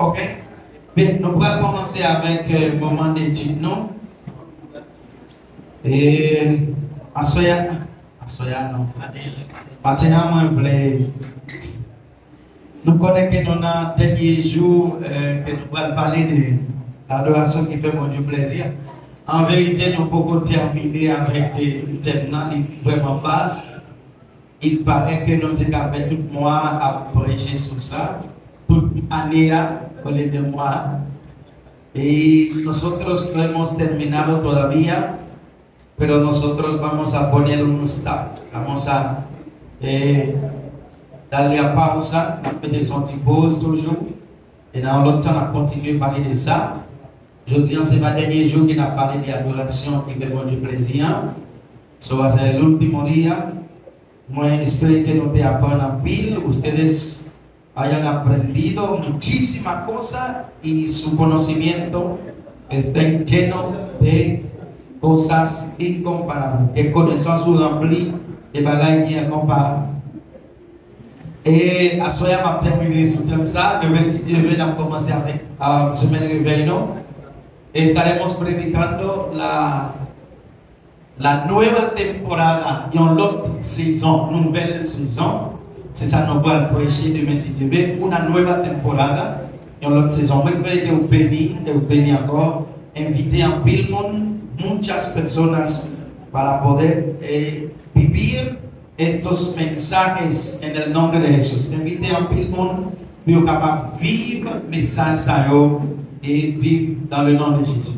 Ok. Bien, nous allons commencer avec le moment d'étude, non? Et Asoya non. Maintenant, moi, je voulais nous connaître que nous avons dernier jour que nous allons parler de l'adoration qui fait mon Dieu plaisir. En vérité, nous pouvons terminer avec un thème vraiment basse. Il paraît que nous avons fait tout le mois à prêcher sur ça, toute l'année, au lieu de mois. Y nosotros no hemos terminado todavía, pero nosotros vamos a poner un stop. Vamos a darle a pausa, mettre son petit pause toujours. Et dans l'autre temps, on a continué à parler de ça. Je dis, c'est le dernier jour qu'il a parlé de l'adoration qui fait mon Dieu plaisir. Ça va ser l'ultimo día. Moi, espero que no te aprendan pile. Ustedes hayan aprendido muchísimas cosas y su conocimiento esté lleno de cosas incomparables. Que connaissance vous remplit de bagages incomparables. Et à ce moment, on va terminer sur thème ça. Demain, si Dieu veut, on va commencer avec semaine réveil, non? Et estaremos predicando la nueva temporada y en l'autre saison, nouvelle saison. C'est ça, nous allons prêcher demain si Dieu veut, une nouvelle temporada et en l'autre saison. J'espère que vous bénis encore. Inviter en pile monde, muchas personas para poder vivir estos mensajes en el nombre de Jesús. Inviter en pile monde, pour capable vivre mensajes y vivre dans le nom de Jesús.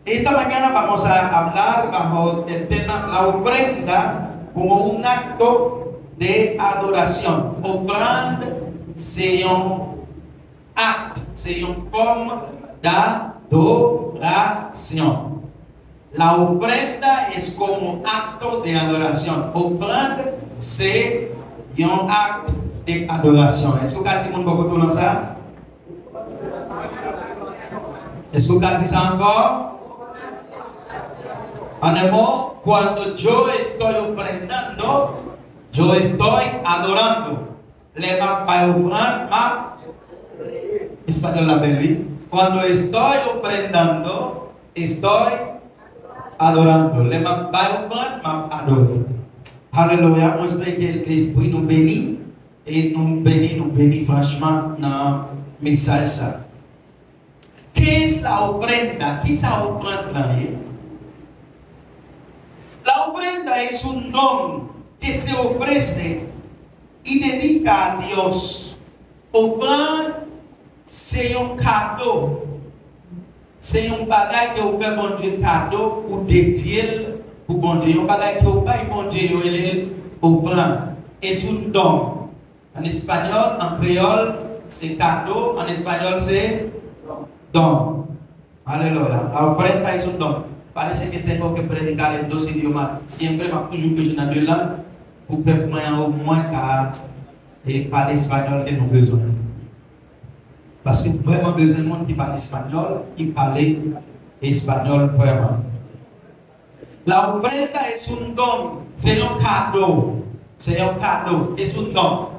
Esta mañana vamos a hablar bajo el tema la ofrenda como un acto de adoración. Offrande, c'est un acte, c'est une forme d'adoration. La ofrenda es como acto de adoración. Offrande, c'est un acte de adoración. Est-ce que vous avez dit beaucoup de ça? Est-ce que vous avez dit ça encore? En un mot, cuando yo estoy ofrendando, yo estoy adorando. Le ma ofrenda, ma español la bebé. Cuando estoy ofrendando, estoy adorando. Le ma ofrenda, ma adoro. Alléluia. On espère que l'Esprit nous bénit et nous bénit franchement dans le message. ¿Qué es la ofrenda? ¿Qué es la ofrenda? La ofrenda es un don que se ofrece y dedica a Dios. Offrande, c'est un cadeau. C'est un bagage que vous faites bon Dieu cadeau ou dédié pour bon Dieu. Un bagage que vous faites bon Dieu, il offrande. Es un don. En espagnol, en créole, c'est cadeau. En espagnol, c'est don. Alléluia. La ofrenda es un don. Parece que tengo que predicar en dos idiomas. Siempre me toujours que je n'ai deux langues pour que au moins parler espagnol que nous besoin. Parce que vraiment besoin de monde qui parle espagnol, qui parle espagnol vraiment. La ofrenda es un don, c'est un cadeau, es un don.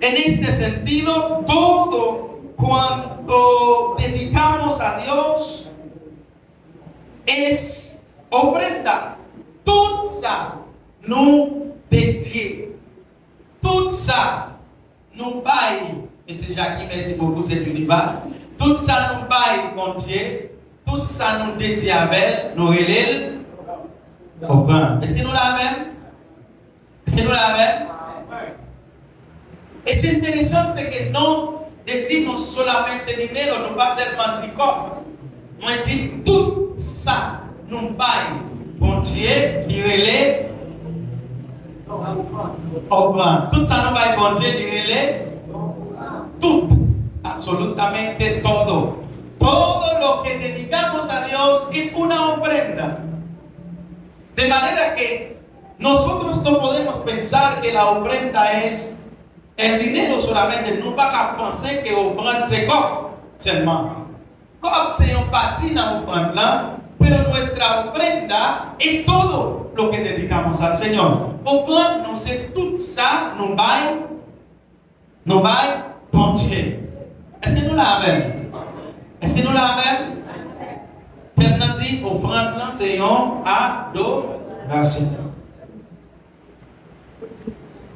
En este sentido, todo cuando dedicamos a Dios es ofrenda. Tout ça nous dédié. Tout ça nous baille. Monsieur Jacques, merci beaucoup, c'est l'univers. Tout ça nous baille, mon Dieu. Tout ça nous dédié avec nous relève. Offrande. Est-ce que nous l'avons? Est-ce que nous l'avons? Es interesante que no decimos solamente dinero, no va a ser mantico. Moi dit tout ça nous baille. Bon Dieu, il relève. Offrande. Tout ça nous baille, bon Dieu, il relève. Tout. Absolutamente todo. Todo lo que dedicamos a Dios es una ofrenda. De manera que nosotros no podemos pensar que la ofrenda es el dinero solamente. No va a pensar que ofrenda c'est comme seulement. Comme c'est un parti dans l'ofrenda, pero nuestra ofrenda es todo lo que dedicamos al Señor. Ofrenda no c'est tout ça, no va, bon Dieu. Est-ce que nous l'avons? Est-ce que nous l'avons? Maintenant dit, offrande, c'est une adoración.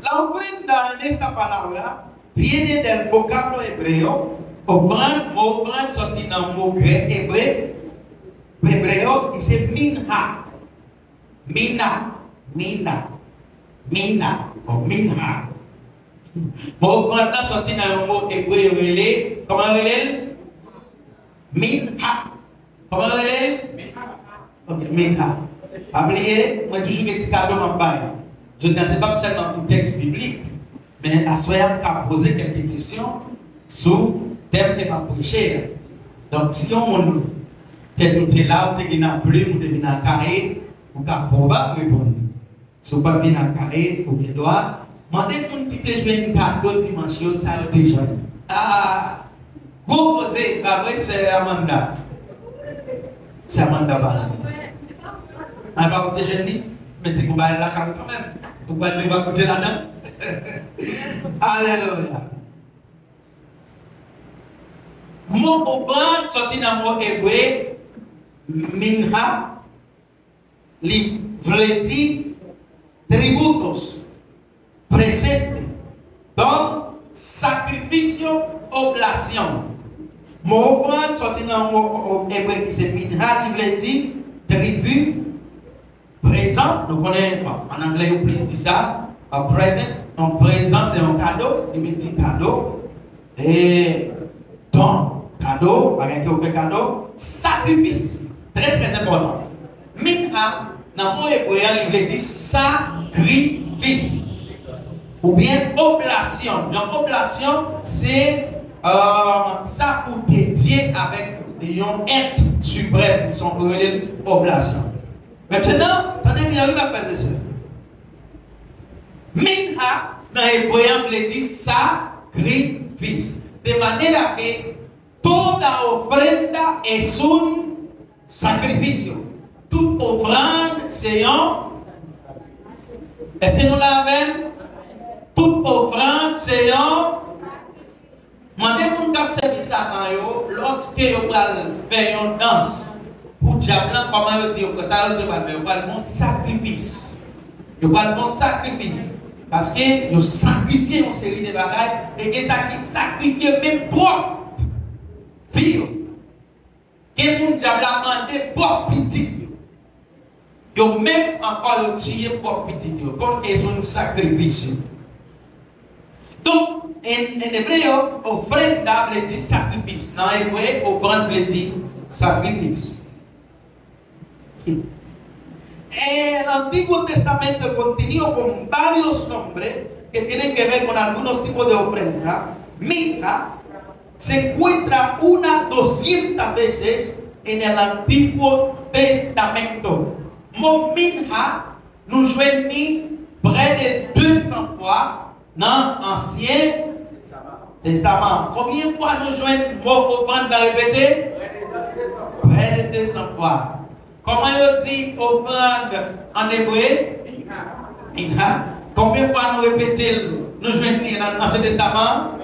La ofrenda en esta palabra viene del vocablo hebreo. Offrande sorti dans le mot grec hébreu, qui c'est minha. Minha. Ou minha. Offrande sorti dans le mot hébreu relé. Comment relé? Minha. Comment relé? Ok, minha. Pas oublier, moi toujours que petit cadeau m'a bail. Je ne sais pas seulement un texte biblique, mais à soi, on poser quelques questions sur le thème de ma prêcher. Donc, si on est là, on est en plume, on est en carré, on peut pouvoir répondre. Si on ne peut pas en carré, on doit demander à gens qui te jouent un cadeau dimanche, ça te joue. Ah, vous posez, c'est Amanda. C'est Amanda Bala. On va pas te gêner, mais tu vas aller là quand même. Vous pouvez pas côté là-dedans. Alléluia. Mot offrande sorti dans le mot hébreu, minha, li vredi tributos, presente, donc sacrificio, oblation. Mot offrande sorti dans le mot hébreu qui c'est minha, li vredi tribut. Présent, nous connaissons, en anglais, on plus dit ça, present. Donc, présent, c'est un cadeau, il veut dire cadeau. Et don, cadeau, avec qui on fait cadeau, sacrifice, très très important. Minha, dans le mot hébreu, il veut dire sacrifice. Ou bien oblation. Donc, oblation, c'est ça pour dédier avec un être suprême, qui sont relevés oblation. Maintenant, attendez bien, il va faire ça. Minha, dans l'hébreu, on veut dire sacrifice. De manière que toda ofrenda es un sacrificio. Toute offrande, c'est un. Est-ce que nous l'avons? Toute offrande, c'est un. Demandez-vous comme service à lorsque vous allez faire une danse. Pour diable, comment vous dire ça, vous allez faire un sacrifice. Vous allez faire un sacrifice. Parce que vous sacrifiez une série de bagages et que ça qui sacrifie même propre vie. Que vous diable a demandé propre petit. Vous même encore tué propre petit. Pour que c'est un sacrifice. Donc, en hébreu, offrande veut dire sacrifice. Dans l'hébreu, offrande veut dire sacrifice. El Antiguo Testamento continúa con varios nombres que tienen que ver con algunos tipos de ofrenda. Minha se encuentra unas 200 veces en el Antiguo Testamento. Mon minha nous joignit près de 200 fois dans l'Ancien Testament. Combien de fois nous joignons mot offrande la répéter? Près de 200 fois. Comment on dit offrande en hébreu? Minha. Combien de fois nous répétons, nous joignons dans l'Ancien Testament?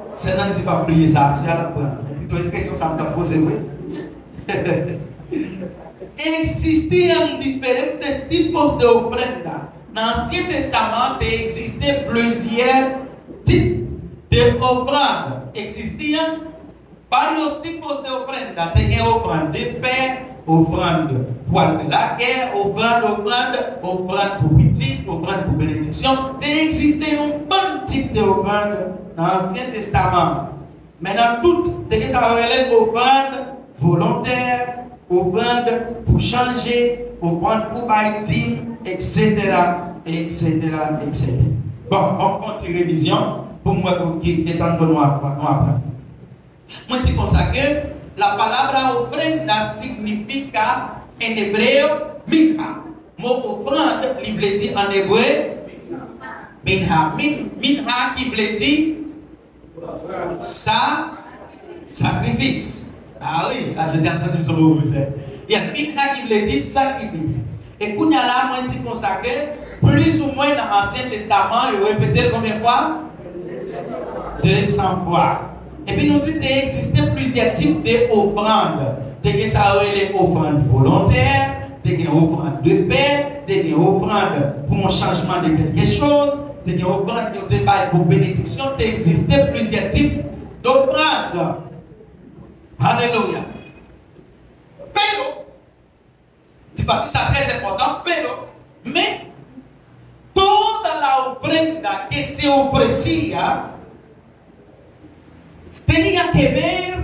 C'est non, tu vas oublier ça. C'est à la fin. Et puis, toi, question, ça me posé, oui. Existían diferentes tipos de ofrenda. Dans l'Ancien Testament, il existait plusieurs types d'offrandes. Existían varios tipos de ofrenda. Il y a offrande de paix, offrande pour faire la guerre, offrande pour petit, offrande pour bénédiction. Il existait un bon type d'offrande dans l'Ancien Testament. Maintenant, tout, ça relève offrande volontaire, offrande pour changer, offrande pour bâtir, etc., etc., etc. Bon, on fait une révision pour moi qui est en train de nous apprendre. Moi, je dis comme ça que la palabra ofrenda significa en hébreu minha. Mot offrande, il veut dire en hébreu minha. Minha qui veut dire sacrifice. Ah oui, je t'ai entendu sur le mot. Il y a minha qui veut dire sacrifice. Et quand il y a là, moi, je dis comme ça que plus ou moins dans l'Ancien Testament, il répétait combien de fois? 200 fois. Et puis nous dit qu'il existait plusieurs types d'offrandes. Il y a les offrandes volontaires, il y a des offrandes de paix, il y a des offrandes pour un changement de quelque chose, il y a des offrandes pour bénédiction. Il existait plusieurs types d'offrandes. Alléluia. Pero, tu parti ça très important, pero, mais toda la ofrenda que se ofrecía tenía que ver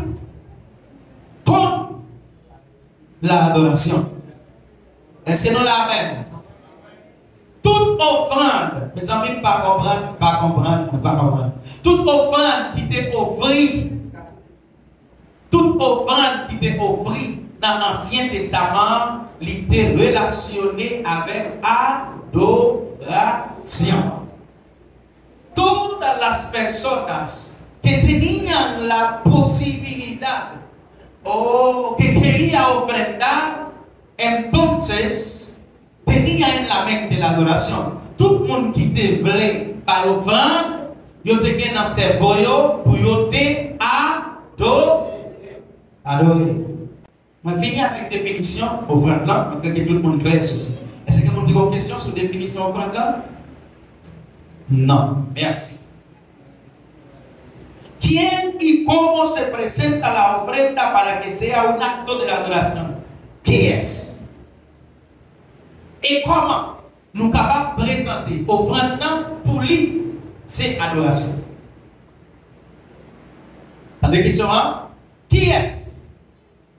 con la adoración. Est-ce que nous l'avons? Toute offrande, mes amis, pas comprendre. Toute offrande qui t'est offerte, toute offrande qui t'est offerte dans l'Ancien Testament, elle était relationnée avec adoration. Todas las personas que tenían la posibilidad o que querían ofrendar, entonces tenía en la mente la adoración. Tout le monde qui te voulait par l'offrande, yo te gagne dans cerveau pour yo te adorer. Je finis avec définition offrande là, pour que tout le monde clair sur ça. Est-ce que vous avez une question sur définition offrande là? No, merci. ¿Quién y cómo se presenta la ofrenda para que sea un acto de adoración? ¿Quién es? Et comment nous capables de présenter offrande pour lui? C'est adoration. T'as des questions, hein? Qui est?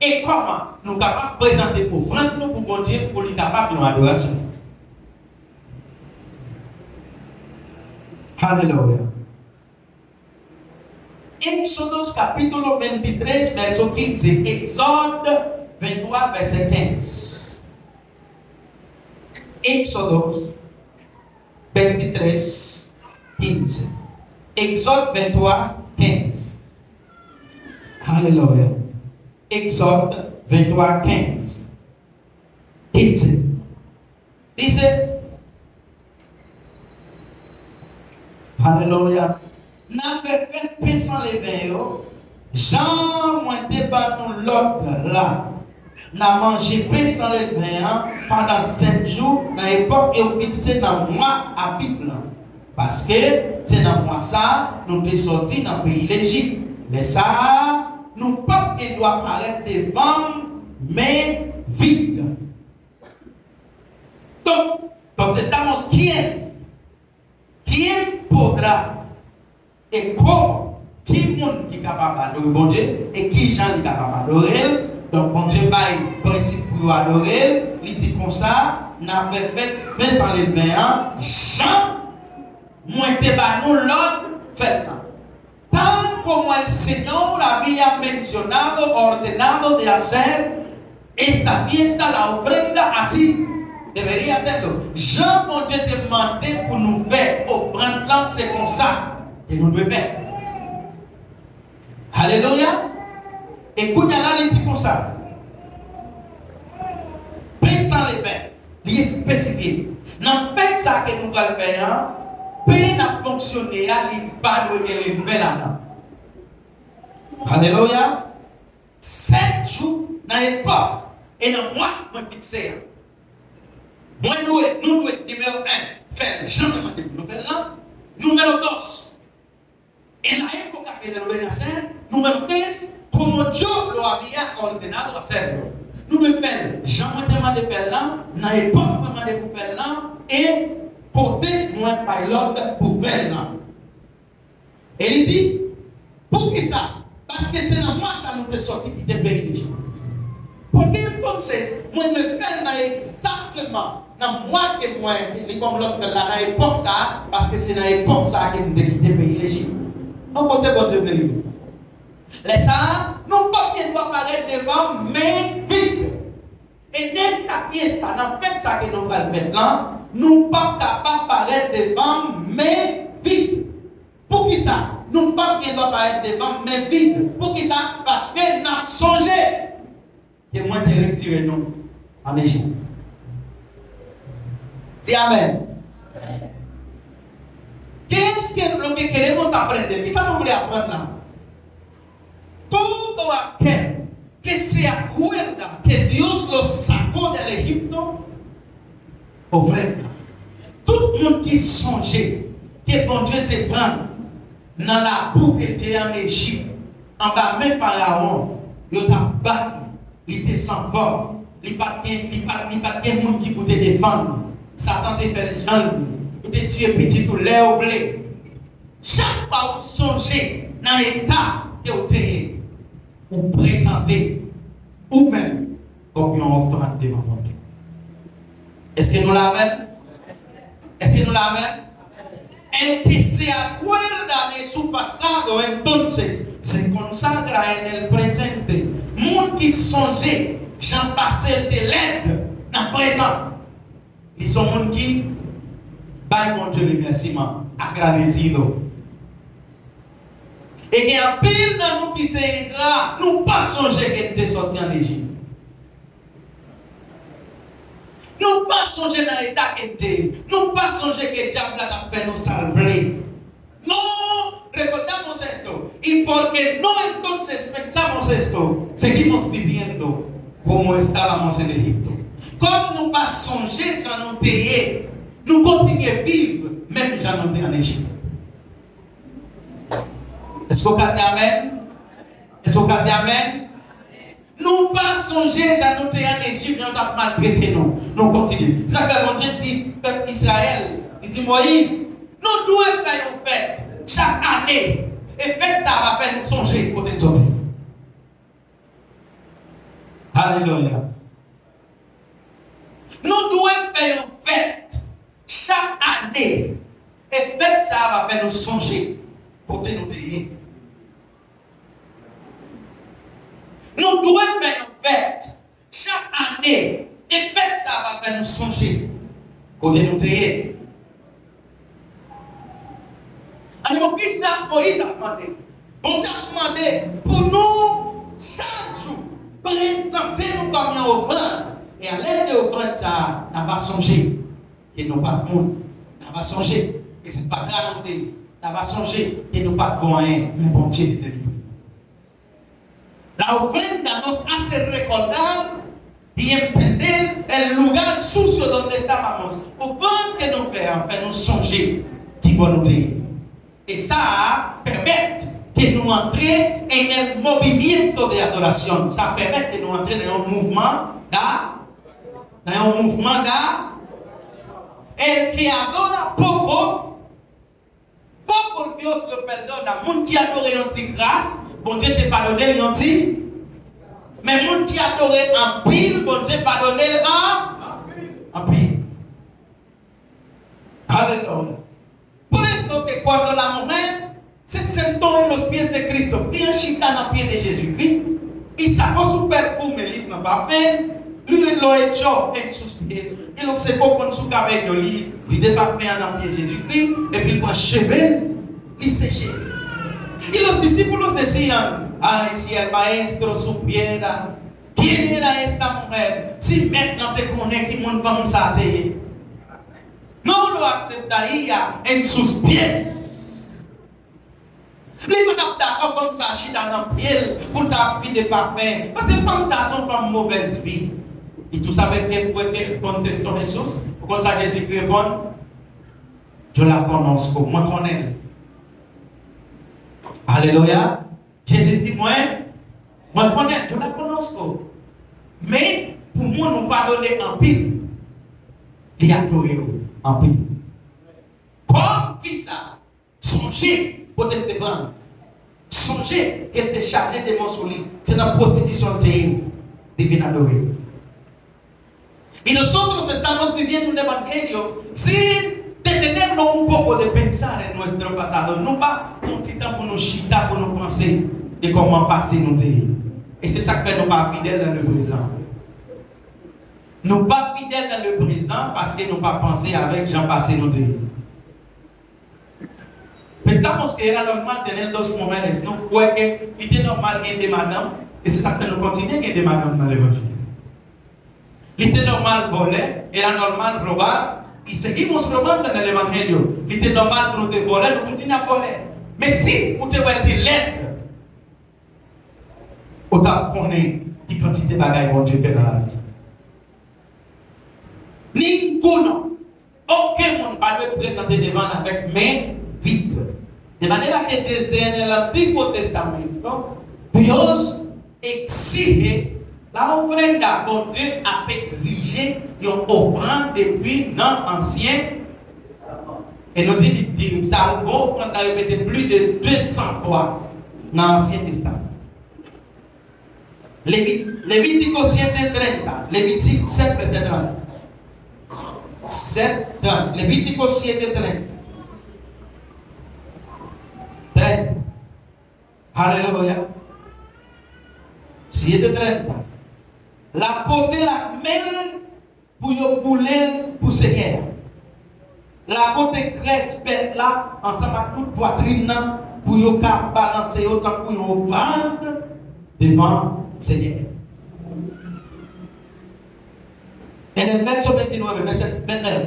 Et comment nous capables de présenter offrande pour bon Dieu pour lui capable de adoration? Alléluia. Exodus capítulo 23, verso 15. Exode 23, verset 15. Exodus 23, 15. Exode 23, 15. Alléluia. Exode 23, 15. Dice, alléluia. N'a fait paix sans les veilles. Jean moi débat nous l'autre là. N'a mangé paix sans les veilles pendant 7 jours dans l'époque et on fixé dans le mois à Bible. Parce que c'est dans le mois ça, nous sommes sortis dans le pays d'Égypte. Les ça, nous pas qui doit paraître devant, mais vide. Donc, estamos quién podrá et comment qui monde qui est capable d'adorer bon Dieu et qui gens qui est capable d'adorer. Donc bon Dieu va principe pour adorer, il dit comme ça, n'a fait fête sans les veillants, Jean moi te ba nous l'ordre fait tant como el Señor había mencionado, ordenado de hacer esta fiesta, la ofrenda así. Debería hacerlo. Jean, mon Dieu, te demandé pour nous faire offrande là, c'est comme ça que nous devons faire. Alléluia. Et quand il dit comme ça, pensant les bains, il est spécifié. Dans fait ça que nous allons faire, paix n'a fonctionné, il n'y a pas de lever là-dedans. Alléluia. 7 jours dans pas et dans moi, je fixé. Moi, nous devons, numéro 1, faire jamais demander pour nous faire là. Numéro 2, et la época que debemos hacer. Numéro 3, como Dios lo había ordenado hacerlo. Nous devons faire jamais demander pour faire là, dans l'époque demander pour faire là, et porter moins par l'ordre pour faire là. Et il dit, pour qui ça? Parce que c'est dans moi ça nous est sorti qui était béni. Pour que entonces, moi je fais exactement dans moi que moi, comme l'autre là, dans l'époque ça, parce que c'est dans l'époque ça que nous avons quitté le pays d'Égypte. On peut te votre pays. Les ça, nous pas qui doit paraître devant, mais vite. Et dans fiesta, dans la fête ça que nous allons faire là, nous pas capables de paraître devant, mais vite. Pour qui ça? Nous pas qui doit paraître devant, mais vite. Pour qui ça? Parce que nous avons songé que moi te retirer nous en Égypte. Dis Amen. Qu'est-ce que nous queremos aprender? Qui ça nous voulons apprendre là? todo aquel que se acuerda que Dios los sacó del Egipto, ofrenda. Tout le monde qui songeait que bon Dieu te prend dans la boue que tu es en Égypte, en bas même Pharaon, il t'a battu, il était sans forme, il n'y a pas de monde qui peut te défendre. Satan te fait le genre, il te tue petit tout l'air ou blé. Chaque fois que vous songez dans l'état que vous êtes, vous présentez, ou même comme une offrande devant Dieu. Est-ce que nous l'avons? Est-ce que nous l'avons? El que se acuerda de su pasado, entonces se consagra en el presente. Monde qui songeait, j'en passé de l'aide dans le présent. Ils sont monde qui, by mon Dieu, remerciement, agradecido. Et il y a un pile dans nous qui c'est ingrat, nous pas songer qu'elle était sorti en Égypte. Nous pas songer dans l'état qu'elle était. Nous pas songer que le diable a fait nous salver. No recordamos esto. Y porque no entonces pensamos esto, seguimos viviendo como estábamos en Egipto. Comme nous pas songer, j'en ai nous continuons à vivre, même j'en ai en Égypte. Est-ce qu'on a dit Amen? Est-ce qu'on a dit Amen? Nous pas songer, j'en ai en Égypte, nous avons maltraité nous. Nous continuons. Ça que mon Dieu dit, peuple Israël, il dit Moïse, nous devons faire une fête chaque année. Et fête, ça va faire nous songer côté de sortir. Alléluia. Nous devons faire une fête chaque année. Et fête, ça va faire nous songer côté de nous. Nous devons faire une fête chaque année. Et fête, ça va faire nous songer côté de nous. Alors, qui ça, Moïse a demandé? Bon Dieu a demandé pour nous, chaque jour, présenter nous comme une offrande. Et à l'aide de l'offrande, ça n'a pas songé que nous pas de monde. N'a pas songé que ce n'est pas raconté. N'a pas songé que nous pas de voyants, mais bon Dieu te délivre. La ofrenda nos hace recordar y entender el lugar sucio donde estábamos. Ofrande que nous faisons, fait nous songer qui va nous dire. Et ça permet que nous entrions en un mouvement de adoration. Ça permet de nous entrer dans un mouvement El que adora poco Dios le perdona. Moun qui adore anti-grâce, bon Dieu te pardonne l'anti. Mais moun qui adore en pile, bon Dieu pardonne en pile. Alléluia. Por eso que cuando la mujer se sentó en los pies de Cristo, bien chita en los pies de Jesucristo, y sacó su perfume, libre parfum, lui lo echó en sus pies, y lo secó con su cabello, lui vide parfum en los pies de Jesucristo, et puis con cheveux, lui séché. Y los discípulos decían, ay, si el maestro supiera quién era esta mujer, si maintenant te connais qui monde va nous attaquer. No lo aceptaría en sus pies. Les gens d'accord comme ça, chita dans pied pour ta vie de parfum. Parce que comme ça, sont pas mauvaise vie. Et tout ça, quel fois que contestons les choses, comme ça, Jésus répond, je la connais, moi je connais. Alléluia. Jésus dit, moi je connais, je la connais. Mais pour moi, nous pardonner en pile, il y a adoré en pile. Comme fils ça, songez peut-être te prendre. Songez qu'elle te chargée de mon souli. C'est la prostitution de divine adorée. Y nosotros estamos viviendo un evangelio sin detenernos un poco de pensar en nuestro pasado. No pas un petit temps pour nous chita, pour nous penser de comment passer nos pays. Et c'est ça que nous pas fidèles dans le présent. Nous pas fidèles dans le présent parce que nous pas pensé avec Jean passé nos pays. Pensamos que era normal tener dos mujeres, no puede que était normal gagner des madames, et c'est ça que nous continuons à gagner des madames dans l'évangile. Il était normal voler, era normal robar, y seguimos robando en el evangelio. Il était normal pour nous de voler, nous continuons à voler. Mais si vous te voyez l'aide, autant qu'on est qui quantité de bagailles bon Dieu fait dans la vie. Ni non. Aucun monde ne peut présenter devant avec main vide. De manière que desde l'Antigo Testamento, Dios exige la offrenda. Bon Dieu a exigé une offrande depuis l'Ancien. Et nous dit ça, une offrande a répété plus de 200 fois dans l'Ancien Testament. Levítico 7:30, Levítico 7, verset 30. 7, Levítico 7:30. 30. Alléluia. 7:30. La portée la mêle pour y bouler pour Seigneur. La portée graisse bête là, ensemble avec toute poitrine pour y balancer autant pour y vendre devant Seigneur. Et le verset 29, verset 29.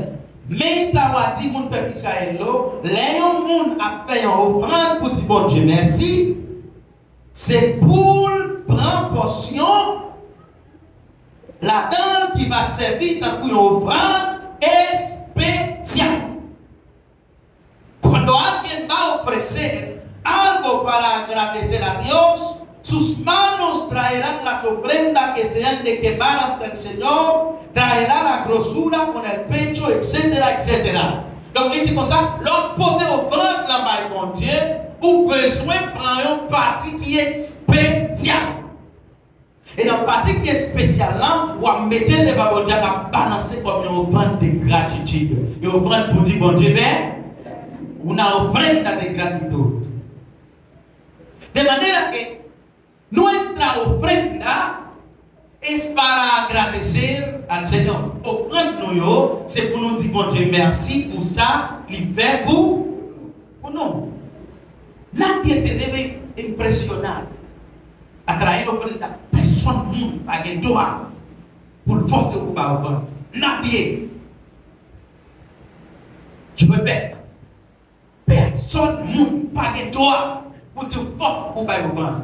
Mais ça va dire, mon peuple Israël, les gens a fait une offrande pour dire bon Dieu merci. C'est pour prendre portion la dame qui va servir dans une offrande spéciale. Quand alguien va ofrecer algo para agradecer a Dios, sus manos traerán las ofrendas que sean de quemar ante el Señor, traerá la grosura con el pecho, etcétera, etcétera. Donc, il dit comme ça, l'homme porte offrande là bas bon Dieu, ou besoin de prendre une partie qui est spéciale. Et dans la partie qui est spéciale là, on va mettre le bon Dieu à balancer comme une offrande de gratitude. Une offrande pour dire bon Dieu, mais une offrande de gratitude. De manière que nuestra ofrenda es para agradecer al Señor. Offrande nous, c'est pour nous dire bon Dieu merci pour ça, il fait pour nous. Nadie te debe impresionar a traer ofrenda. Personne n'a pas de droit pour le forcer pour pas offrande. Nadie. Je répète. Personne n'a pas de droit pour te forcer pour pas offrande.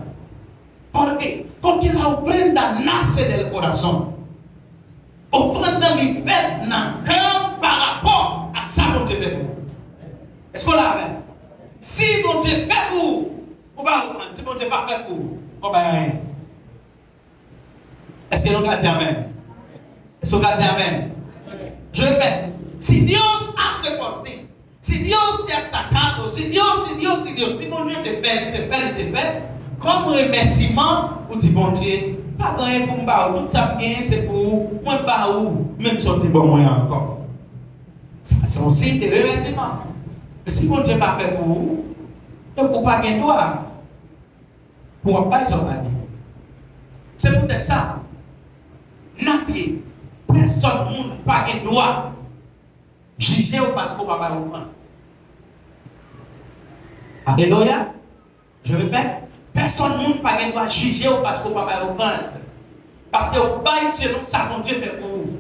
¿Por qué? Porque la ofrenda nace del corazón. Ofrenda mi fait nan cœur par rapport à ça que Dieu fait pour vous. Est-ce qu'on l'a fait? Si mon Dieu fait pour vous, on va offrande. Si mon Dieu pas fait pour vous, on va rien. Est-ce que nous allons dire Amen? Est-ce qu'on va dire Amen? Je répète. Si Dieu a se porté, si Dieu est sacré, si mon Dieu te fait, comme remerciement, vous dites bon Dieu, pas rien pour moi, tout ça c'est pour vous, moi pas où, même si bon moi encore. C'est un signe de remerciement. Mais si mon Dieu n'a pas fait pour vous, donc vous n'avez pas de droit pour pas son ami. C'est peut-être ça. Nadie, personne n'a pas de droit juger parce qu'on ne va pas comprendre. Alléluia. Je répète. Personne ne peut pas juger parce qu'on ne peut pas offrande. Parce que vous baillez selon ça, mon Dieu fait pour vous.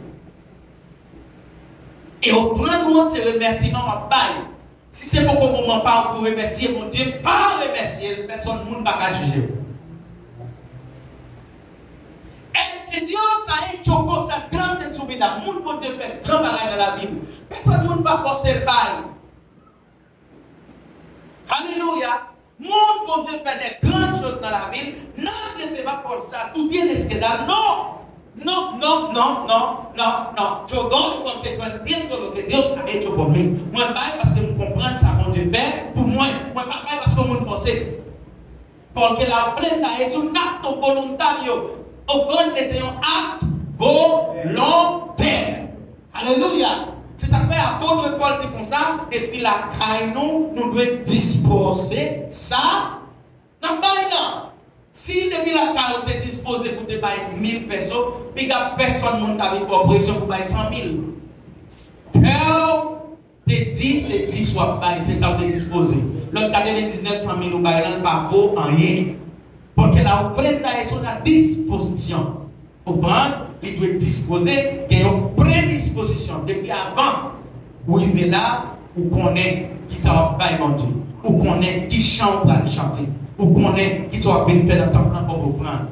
Et offrande, c'est remerciement à bail. Si c'est pour qu'on ne pas pour remercier mon Dieu, pas remercier, personne ne peut pas juger. Et que Dieu a hecho cosas grandes en su vida. Mon Dieu fait grand malade dans la vie. Personne ne peut pas forcer le bail. Alléluia. Mon bon Dieu fait des grandes choses dans la vie. Nadie ne va forcer ça. Tout bien est-ce que non. No. Yo doy porque yo entiendo lo que Dios ha hecho por mí. Moi, pas parce que je comprends ça, mon Dieu fait pour moi. Moi, pas parce que je me force. Porque la ofrenda es un acto voluntario. Ofrenda es un acte volontaire. Alléluia. C'est ça que l'apôtre Paul dit comme ça. Depuis la caille, nous devons disposer ça. Dans le si depuis la caille, on est disposé pour te payer 1000 personnes, puis il n'y a personne qui a une oppression pour payer 100 000. Te dit, c'est 10 fois payer, c'est ça que tu es disposé. L'autre 99 100 000 ou payer, ne pas vaut rien. Parce que la offrenda est sur la disposition. Offrande, il doit disposer, il y a une prédisposition. Depuis avant, où il est là, où connaît qui ça va payer mon Dieu, où connaît qui chante va chanter, où connaît qui soit bien fait dans le temple pour offrande.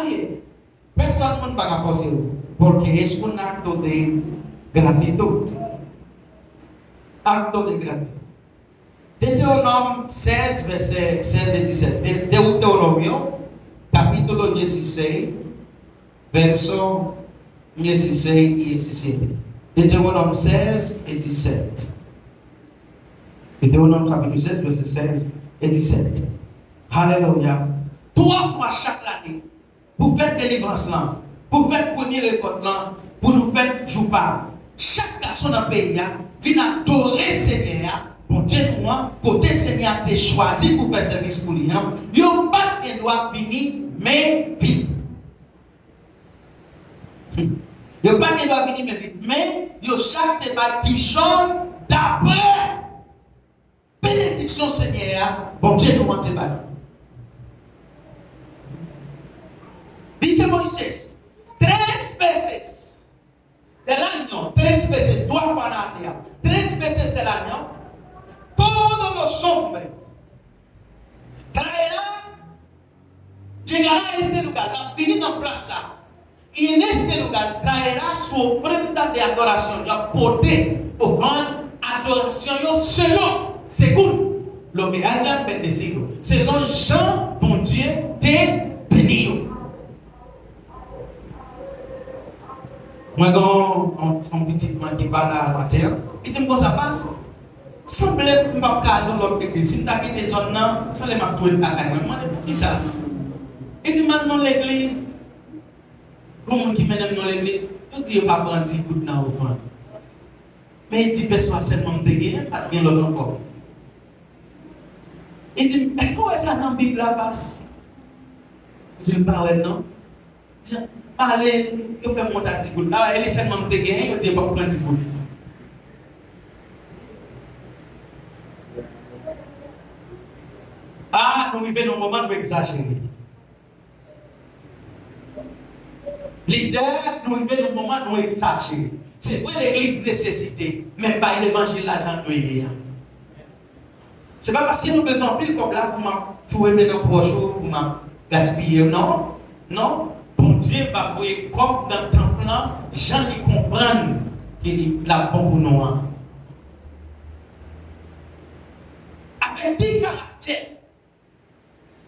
Allez, personne ne va forcer porque es un acto de gratitud. Acto de gratitud. Deutéronome 16, verset 16 et 17. Deuteronomio, capítulo 16, verso 16 y 17. Deutéronome 16 et 17. Deutéronome capítulo 16, verset 16 et 17. Alléluia. 3 fois chaque année, pour faire délivrance là, pour faire premier récolte là, pour nous faire jouer. Chaque garçon dans le pays vient adorer Seigneur. Bon Dieu, moi, côté Seigneur t'a choisi pour faire service pour lui. Il n'y a pas de droit venir, mais vite. Il n'y a pas de droit venir, mais vite. Mais il y a chaque débat qui change d'après bénédiction Seigneur. Bon Dieu, nous m'en débat. Dice Moïse, 13 veces del año, 13 veces, 3 fois l'année, 13 veces del año, todos los hombres traerán, llegará a este lugar, la finina plaza, y en este lugar traerá su ofrenda de adoración, la poder ofrenda adoración selon, según lo que hayan bendecido, selon Jean, mon Dieu, te béni. Moi, quand un petit point qui parle à la terre, il dit comment ça passe. Semble pas cadeau l'autre église. Si tu as des zones là, ça les m'a trouvé à la moi qui ça. Il dit maintenant l'église. Pour monde qui mène dans l'église, il dit pas prendre petit coup dans offrande. Mais il dit personne seulement de gagner, pas de l'autre encore. Il dit est-ce qu'on voit ça dans la Bible là passe? Il dit pas ouais non. Tiens, allez, il fait monter petit coup là, il seulement de gagner, il dit pas prendre petit coup. Ah, nous vivons dans un moment où exagérer. Leader, nous vivons dans un moment où exagérer. C'est vrai l'église nécessité, mais pas l'évangile l'argent de nous. C'est pas parce que nous avons besoin de pile comme là pour aimer nos proches, pour gaspiller. Non, non. Bon Dieu va voir comme dans le temple là, gens qui comprennent qu'il est la bonne pour nous. Avec 10 caractères.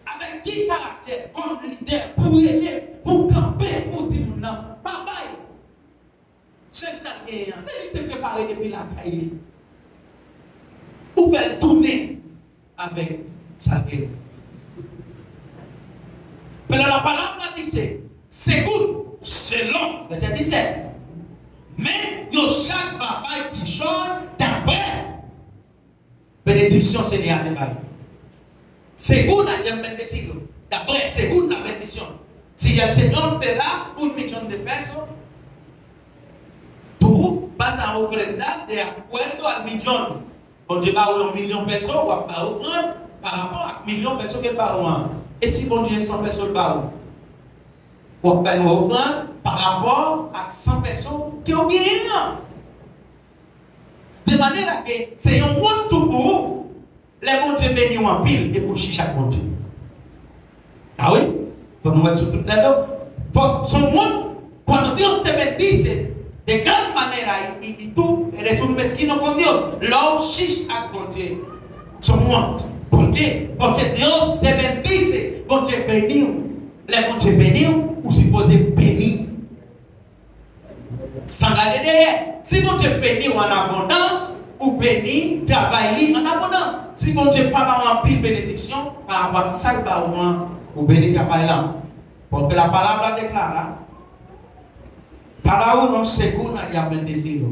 Avec 10 caractères, comme leader, pour aider, pour camper, pour dire non, bye bye. C'est ça le gagnant. C'est lui qui te parle depuis la caille. Ou faire tourner avec sa guerre. Mais la parole dit c'est good, c'est long, verset 17. Mais il y a chaque bataille qui change d'après bénédiction Seigneur de Baye. C'est vous la bénédiction. D'après, c'est vous la bénédiction. Si el Señor te da 1 millón de pesos, tú vas a ofrendar de acuerdo al millón. Bon Dieu va avoir 1 million de pesos, ou va offrir par rapport à 1 million de pesos qu'il va avoir. Et si bon Dieu 100 pesos, il va avoir. Ou va offrir par rapport à 100 pesos qu'il va avoir. De manière que c'est un monde tout pour vous. Les bons Dieu bénis en pile et pour chaque bon Dieu. Ah oui? Faut nous mettre sur tout le temps. Son monde, quand Dieu te bendice, de grande manière, y tú eres un mezquino con Dios. Lo chiche a bon Dieu. Son monde. ¿Por qué? Porque Dios te bendice. Bon Dieu béni. Les bon Dieu bénis, ou supposé béni. Sans garder derrière. Si bon Dieu béni en abondance, ou béni, travaille en abondance. Si bon Dieu pas en pile bénédiction, par rapport à ça, ou béni travail là. Parce que la parole déclare, cada uno según haya bendecido.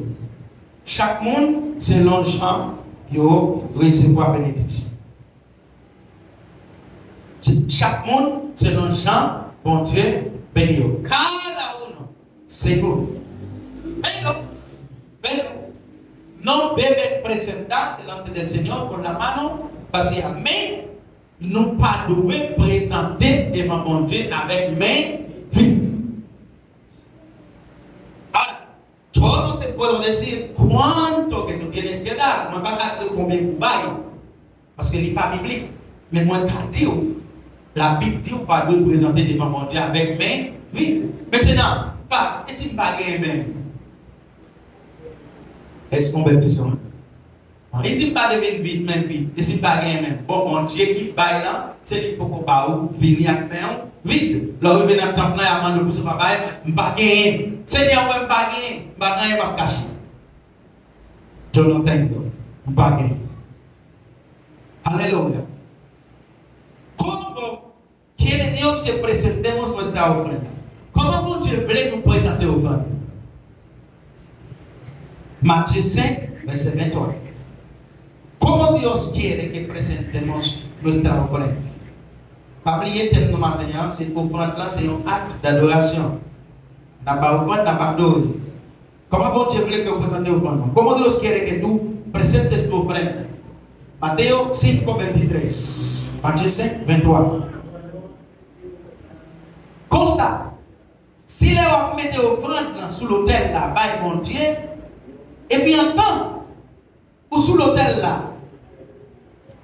Chaque monde, selon Jean, yo recevoir bénédiction. Chaque monde, selon Jean, bon Dieu, béni. Cada uno, según. Pero no debe presentar delante del Señor con la mano vacía. Mais nous pas devons présenter devant mon Dieu avec main vide. Ahora, yo no te puedo decir cuánto que tú tienes que dar. No vas a decir combien tu vas, parce que n'est pas biblique. Mais moi, quand Dieu, La Bible dit qu'on ne pas de présenter devant mon Dieu avec main vide. Maintenant, passe, et si je ne pas même? Est-ce qu'on peut question? Il dit pas de vide, même vide. Et si pas même. Bon, mon Dieu qui baille là, c'est lui pour qu'on va venir avec main vide. Là, il vient dans le temple là, il a demandé pour pas bailler, pas gagner. Seigneur, on pas gagner, pas gagner, pas cacher. Jonathan, pas gagner. Alléluia. ¿Cómo quiere Dios que presentemos nuestra ofrenda? ¿Cómo bon Dieu veut nous présenter l'offrande? Matthieu 5, verset 23. ¿Cómo Dios quiere que presentemos nuestra ofrenda? Pas oublier thème nous matin, c'est offrande là, c'est un acte d'adoration. N'a pas offrande, n'a pas adorer. Comment bon Dieu veut que nous présentons l'offrande? ¿Cómo Dios quiere que tú presentes tu ofrenda? Matteo 5, 23. Matthieu 5, 23. Comme ça, si les gens mettent offrande sous l'autel là, bas mon Dieu, et puis en temps, ou sous l'autel là,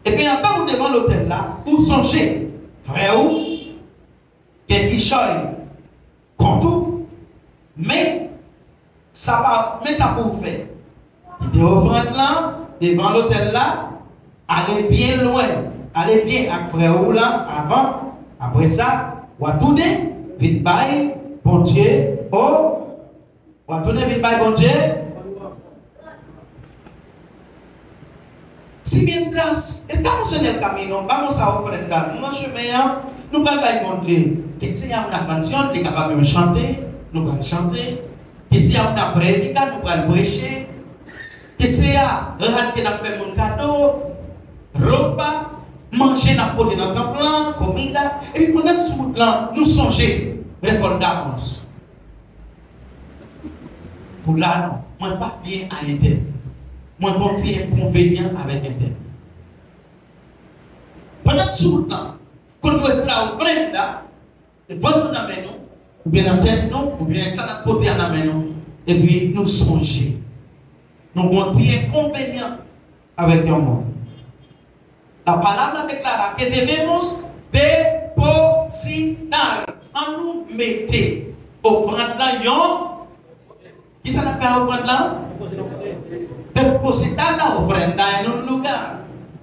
et puis en temps ou devant l'autel là, ou songez, frère ou, qui choye, contre tout, mais ça pour vous faire. Qui te offrande là, devant l'autel là, allez bien loin, allez bien avec frère ou là, avant, après ça, ou à tourner, vite bye, bon Dieu, oh, ou à tourner, vite bye, bon Dieu. Si mientras estamos en el camino, vamos a ofrendar un chemin, nous allons dire, mon Dieu, que si y a une canción, les capables de chanter, nous allons chanter. Que si y a une prédica, nous allons prêcher. Que si y a un qui n'a pas mon cadeau, repas, manger n'a pas dans le temple, comida. Et puis pendant ce temps, nous songer, récolte d'avance. Pour là, non, moi pas bien à l'intérieur. Moi, je suis inconvénient avec un tel. Pendant tout le temps, quand nous sommes en offrande, devant nous amenons, ou bien en tête nous, ou bien ça n'a côté en amenons, et puis nous songer. Nous avons des inconvénients avec un monde. La parole déclare que devemos depositar, en nous mettez offrande là, qui ça n'a fait offrande là? Depositar la ofrenda en un lugar.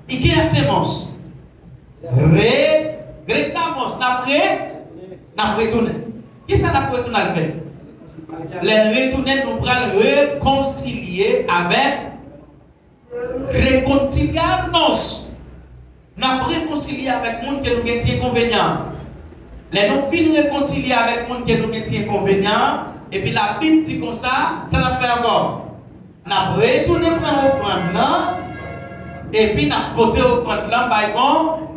¿Y qué hacemos? Regresamos. N'a retourné. Qu'est-ce que n'a retourné à faire? Les retourner nous allons réconcilier avec réconciliarnos. N'a réconcilier avec monde qui nous a inconvénients. Les nous finissons réconcilier avec monde qui nous a inconvénients. Et puis la Bible dit comme ça l'a fait encore. N'a retourné prendre l'offrande là, et puis n'a porté l'offrande là, bah bon,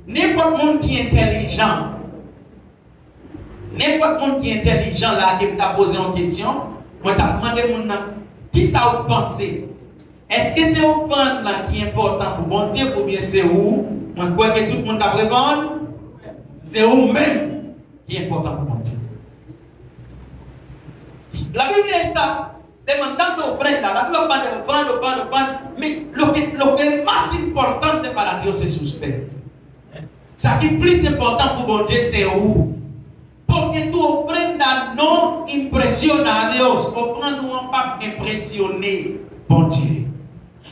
n'importe monde qui est intelligent, là qui t'a posé en question, moi t'a demandé mon qui ça vous pensez? Est-ce que c'est l'offrande là qui est important pour bon Dieu ou bien c'est où? Moi je crois que tout le monde t'a répondu, c'est vous-même qui est important pour bon Dieu. La Bible est là. Demandando ofrenda, la Bible parle d'offrande, mais lo que est más important para Dios es usted. Ce qui est plus important pour bon Dieu, c'est où? Porque tu ofrenda no impresiona a Dios. Offrande ne va pas impressionner bon Dieu.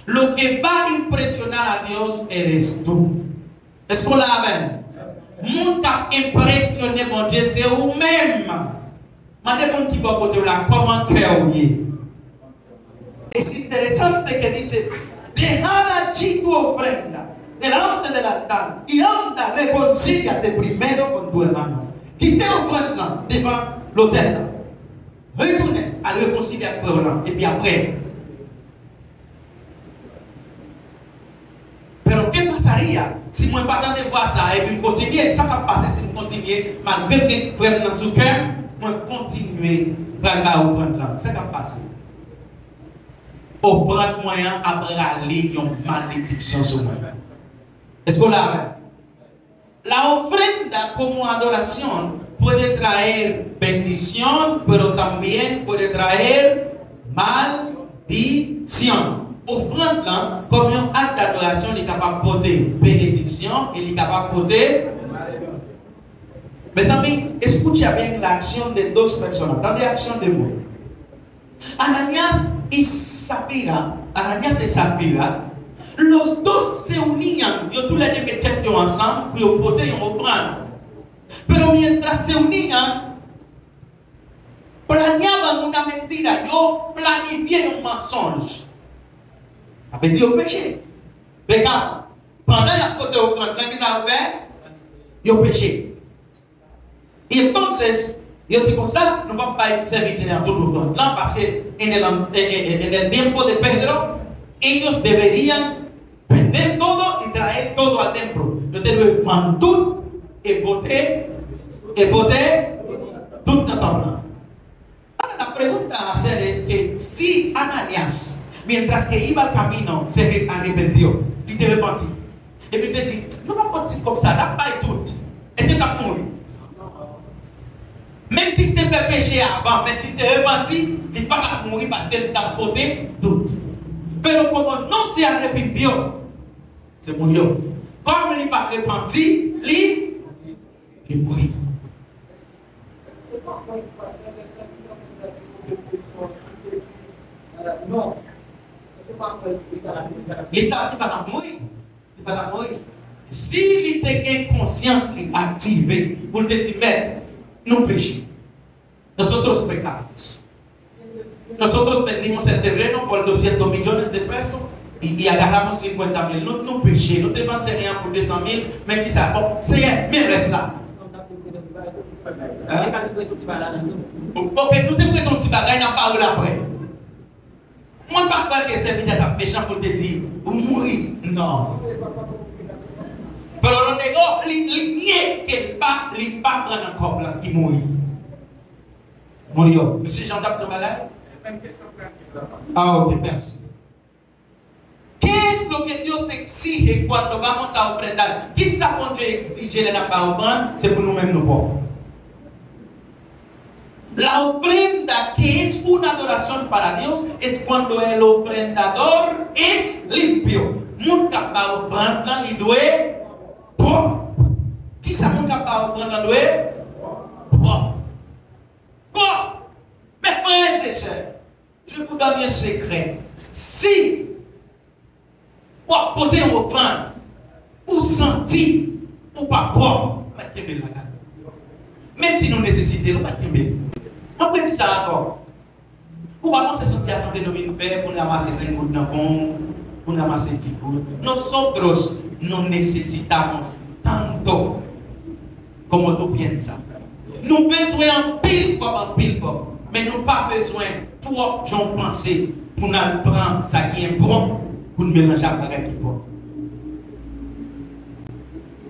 Lo que va a impresionar a Dios eres tú. Est-ce qu'on l'a amen? Mon t'a impressionné bon Dieu, c'est vous-même. Mandez-moi qui va côté là, comment cœur vous est. Es interesante que dice, dejad allí tu ofrenda delante del altar y anda, reconcíliate primero con tu hermano. Quitte l'offrande devant l'autel. Retournez à le réconcilier avec l'autel. Et puis après. Pero ¿qué pasaría si moi pas de voir ça et puis je continue? Ça va passer si je continue malgré que frère dans ce cœur, moi continuer par la offrande là. Ça va passer. Offrande moyen après aller une malédiction sur moi. Est-ce que là, la ofrenda como adoración puede traer bendición, pero también puede traer maldición. Offrande là, comme un acte d'adoration, il est capable de porter bénédiction et il est capable de porter Mes amis, escucha bien la acción de dos personas. Attendez acción de vous. Ananías y Zafira, los dos se unían. Yo tú les metían ensemble pour porter une offrande. Pero mientras se unían, planeaban una mentira. Yo planifié un mensonge. Avait dit au péché. Regarde, pendant la porté offrande, la mise à ouvert, il a péché. Y entonces, yo te cosa, no vamos a servir a todo offrande. Parce que en el tiempo de Pedro, ellos deberían vender todo y traer todo al templo. Yo te doy vendre tout et boter tout la tabla. Ahora la pregunta a hacer es que si Ananías, mientras que iba al camino, se arrepintió y te repenti. Et puis il te dit, non pas partir comme ça, là pas tout. Est-ce que tu as mouru? Même si tu fait péché avant, mais si tu es repenti, il ne va pas mourir parce qu'il t'a porté tout. Mais comme non c'est arrepenti, c'est mourir. Comme il n'a pas repenti, il mourit. Est-ce que parfois il passe dans les 5 ans que vous avez posé une question, non. Est-ce que parfois l'État va pas mourir? Il va pas mourir. Si il a conscience activée pour te dire, maître, nous péchons. Nosotros pecamos. Nosotros vendimos el terreno por 200 millones de pesos y agarramos 50,000. No péché, no te vantes rien pour 200,000, mais qui ça? Bon, Seigneur, mais reste là. Ok, nous te prêtons un petit bagage dans la parole après. Moi, je ne parle pas que c'est peut-être méchant pour te dire, vous mourir. Non. Pero lo negó, il nie qu'il pas prendre encore là, il mourit. Murió. Monsieur Jean-Jacques Tambalay? Ah, ok, merci. ¿Qué es lo que Dios exige cuando vamos a ofrendar? ¿Qué es lo que Dios exige de la ofrenda? C'est pour nous-mêmes nos pauvres. La ofrenda que es una adoración para Dios es cuando el ofrendador es limpio. Nunca va a ofrendar y doit propre. Qui ça nunca va a ofrendar doit propre. Bon, mes frères et sœurs, je vous donne un secret. Si vous portez une offrande, vous sentez ou pas propre, mettez la garde. Même si nous nécessitons, nous mettez. On peut dire ça encore. Vous ne pouvez pas se sentir assemblée de nous faire pour nous ramasser 5 gouttes dans bon, pour nous ramasser 10 gouttes. Nosotros nous nécessitons tanto comme nous piensons. Nous avons besoin en pile comme, mais nous n'avons pas besoin de trop gens penser pour nous prendre ça qui est propre pour nous mélanger avec ce qui est propre.